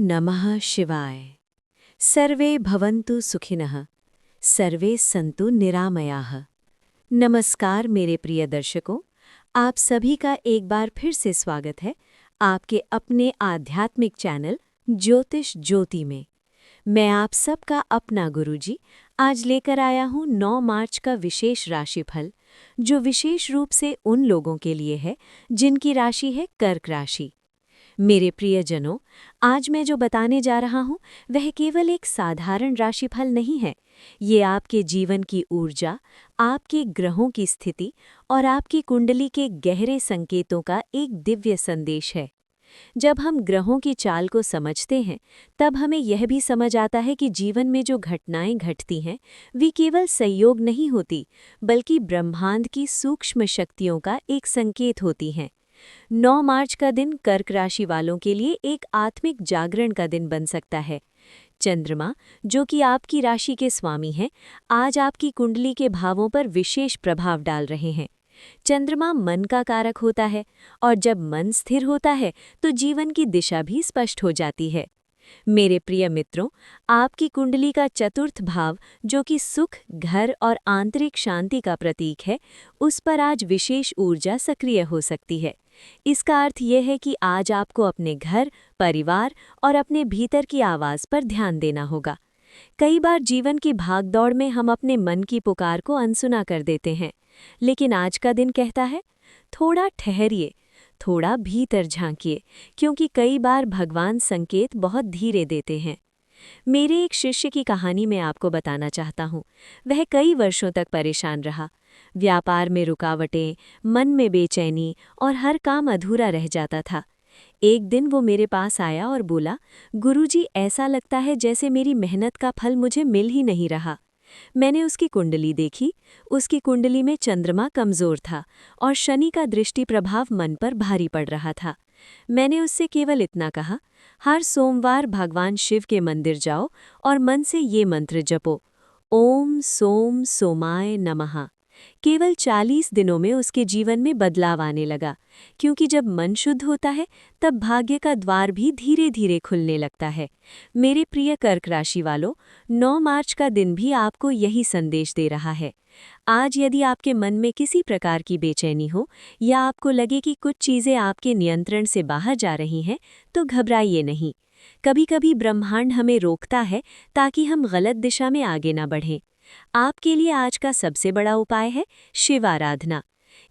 नमः शिवाय। सर्वे भवन्तु सुखिनः, सर्वे संतु निरामयाः। नमस्कार मेरे प्रिय दर्शकों, आप सभी का एक बार फिर से स्वागत है आपके अपने आध्यात्मिक चैनल ज्योतिष ज्योति में। मैं आप सबका अपना गुरुजी आज लेकर आया हूँ 9 मार्च का विशेष राशिफल, जो विशेष रूप से उन लोगों के लिए है जिनकी राशि है कर्क राशि। मेरे प्रियजनों, आज मैं जो बताने जा रहा हूँ वह केवल एक साधारण राशिफल नहीं है। ये आपके जीवन की ऊर्जा, आपके ग्रहों की स्थिति और आपकी कुंडली के गहरे संकेतों का एक दिव्य संदेश है। जब हम ग्रहों की चाल को समझते हैं, तब हमें यह भी समझ आता है कि जीवन में जो घटनाएं घटती हैं, वे केवल संयोग नहीं होती, बल्कि ब्रह्मांड की सूक्ष्म शक्तियों का एक संकेत होती हैं। 9 मार्च का दिन कर्क राशि वालों के लिए एक आत्मिक जागरण का दिन बन सकता है। चंद्रमा, जो कि आपकी राशि के स्वामी हैं, आज आपकी कुंडली के भावों पर विशेष प्रभाव डाल रहे हैं। चंद्रमा मन का कारक होता है और जब मन स्थिर होता है तो जीवन की दिशा भी स्पष्ट हो जाती है। मेरे प्रिय मित्रों, आपकी कुंडली का चतुर्थ भाव, जो कि सुख, घर और आंतरिक शांति का प्रतीक है, उस पर आज विशेष ऊर्जा सक्रिय हो सकती है। इसका अर्थ यह है कि आज आपको अपने घर, परिवार और अपने भीतर की आवाज़ पर ध्यान देना होगा। कई बार जीवन की भागदौड़ में हम अपने मन की पुकार को अनसुना कर देते हैं, लेकिन आज का दिन कहता है, थोड़ा ठहरिए, थोड़ा भीतर झांकिए, क्योंकि कई बार भगवान संकेत बहुत धीरे देते हैं। मेरे एक शिष्य की कहानी मैं आपको बताना चाहता हूँ। वह कई वर्षों तक परेशान रहा। व्यापार में रुकावटें, मन में बेचैनी और हर काम अधूरा रह जाता था। एक दिन वो मेरे पास आया और बोला, गुरुजी, ऐसा लगता है जैसे मेरी मेहनत का फल मुझे मिल ही नहीं रहा। मैंने उसकी कुंडली देखी। उसकी कुंडली में चंद्रमा कमज़ोर था और शनि का दृष्टि प्रभाव मन पर भारी पड़ रहा था। मैंने उससे केवल इतना कहा, हर सोमवार भगवान शिव के मंदिर जाओ और मन से ये मंत्र जपो, ओम सोम सोमाय नमः। केवल 40 दिनों में उसके जीवन में बदलाव आने लगा, क्योंकि जब मन शुद्ध होता है तब भाग्य का द्वार भी धीरे धीरे खुलने लगता है। मेरे प्रिय कर्क राशि वालों, 9 मार्च का दिन भी आपको यही संदेश दे रहा है। आज यदि आपके मन में किसी प्रकार की बेचैनी हो या आपको लगे कि कुछ चीज़ें आपके नियंत्रण से बाहर जा रही हैं, तो घबराइए नहीं। कभी-कभी ब्रह्मांड हमें रोकता है ताकि हम गलत दिशा में आगे न बढ़ें। आपके लिए आज का सबसे बड़ा उपाय है शिव आराधना।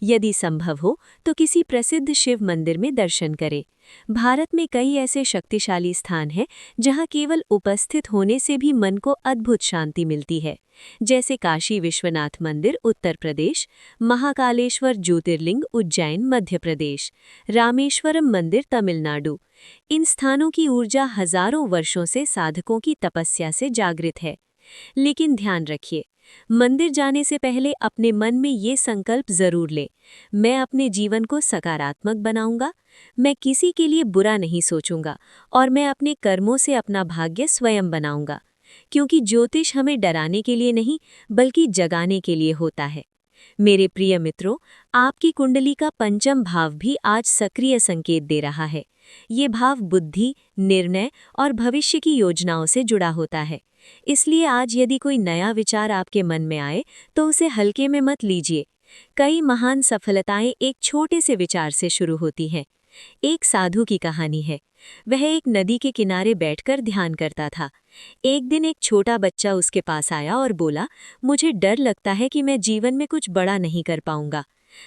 यदि संभव हो तो किसी प्रसिद्ध शिव मंदिर में दर्शन करें। भारत में कई ऐसे शक्तिशाली स्थान हैं जहां केवल उपस्थित होने से भी मन को अद्भुत शांति मिलती है, जैसे काशी विश्वनाथ मंदिर उत्तर प्रदेश, महाकालेश्वर ज्योतिर्लिंग उज्जैन मध्य प्रदेश, रामेश्वरम मंदिर तमिलनाडु। इन स्थानों की ऊर्जा हजारों वर्षों से साधकों की तपस्या से जागृत है। लेकिन ध्यान रखिए, मंदिर जाने से पहले अपने मन में ये संकल्प जरूर लें, मैं अपने जीवन को सकारात्मक बनाऊंगा, मैं किसी के लिए बुरा नहीं सोचूंगा और मैं अपने कर्मों से अपना भाग्य स्वयं बनाऊंगा। क्योंकि ज्योतिष हमें डराने के लिए नहीं, बल्कि जगाने के लिए होता है। मेरे प्रिय मित्रों, आपकी कुंडली का पंचम भाव भी आज सक्रिय संकेत दे रहा है। ये भाव बुद्धि, निर्णय और भविष्य की योजनाओं से जुड़ा होता है। इसलिए आज यदि कोई नया विचार आपके मन में आए तो उसे हल्के में मत लीजिए। कई महान सफलताएं एक छोटे से विचार से शुरू होती हैं। एक साधु की कहानी है। वह एक नदी के किनारे बैठकर ध्यान करता था। एक दिन एक छोटा बच्चा उसके पास आया और बोला, मुझे डर लगता है कि मैं जीवन में कुछ बड़ा नहीं कर पाऊंगा।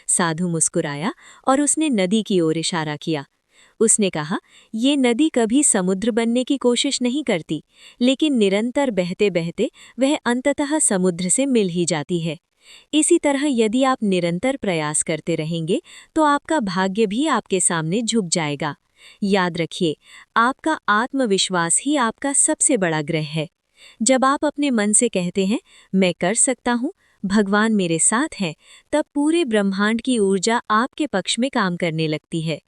साधु मुस्कुराया और उसने नदी की ओर इशारा किया। उसने कहा, ये नदी कभी समुद्र बनने की कोशिश नहीं करती, लेकिन निरंतर बहते बहते वह अंततः समुद्र से मिल ही जाती है। इसी तरह यदि आप निरंतर प्रयास करते रहेंगे तो आपका भाग्य भी आपके सामने झुक जाएगा। याद रखिए, आपका आत्मविश्वास ही आपका सबसे बड़ा ग्रह है। जब आप अपने मन से कहते हैं, मैं कर सकता हूँ, भगवान मेरे साथ हैं, तब पूरे ब्रह्मांड की ऊर्जा आपके पक्ष में काम करने लगती है।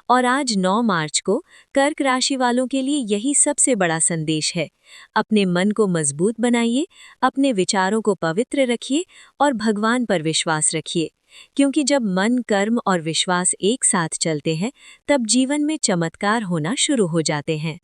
और आज 9 मार्च को कर्क राशि वालों के लिए यही सबसे बड़ा संदेश है। अपने मन को मजबूत बनाइए, अपने विचारों को पवित्र रखिए और भगवान पर विश्वास रखिए। क्योंकि जब मन, कर्म और विश्वास एक साथ चलते हैं, तब जीवन में चमत्कार होना शुरू हो जाते हैं।